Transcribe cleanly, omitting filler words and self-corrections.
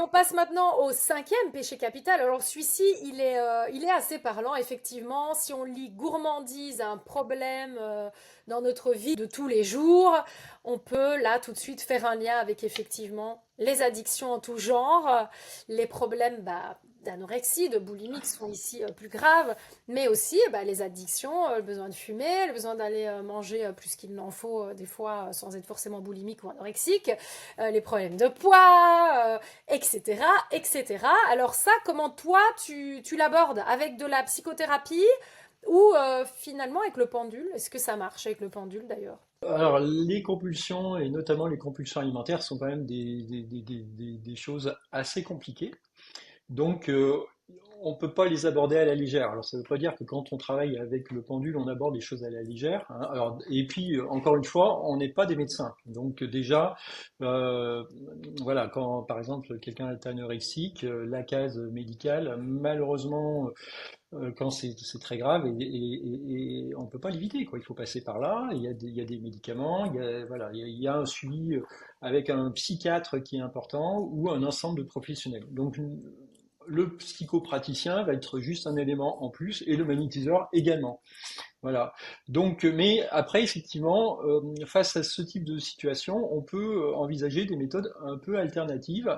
On passe maintenant au cinquième péché capital. Alors celui-ci, il est assez parlant, effectivement. Si on lit gourmandise à un problème dans notre vie de tous les jours, on peut là tout de suite faire un lien avec effectivement les addictions en tout genre, les problèmes d'anorexie, de boulimie qui sont ici plus graves, mais aussi les addictions, le besoin de fumer, le besoin d'aller manger plus qu'il n'en faut des fois sans être forcément boulimique ou anorexique, les problèmes de poids, etc., etc. Alors ça, comment toi, tu l'abordes? Avec de la psychothérapie ou finalement avec le pendule? Est-ce que ça marche avec le pendule d'ailleurs? Alors, les compulsions, et notamment les compulsions alimentaires, sont quand même des choses assez compliquées. Donc, on ne peut pas les aborder à la légère. Alors, ça ne veut pas dire que quand on travaille avec le pendule, on aborde les choses à la légère, hein. Alors, et puis, encore une fois, on n'est pas des médecins. Donc, déjà, euh, voilà, quand par exemple quelqu'un est anorexique, la case médicale, malheureusement, quand c'est très grave et on ne peut pas l'éviter, quoi. Il faut passer par là. Il y a des médicaments, voilà, il y a un suivi avec un psychiatre qui est important ou un ensemble de professionnels. Donc le psychopraticien va être juste un élément en plus et le magnétiseur également. Voilà. Donc, mais après, effectivement, face à ce type de situation, on peut envisager des méthodes un peu alternatives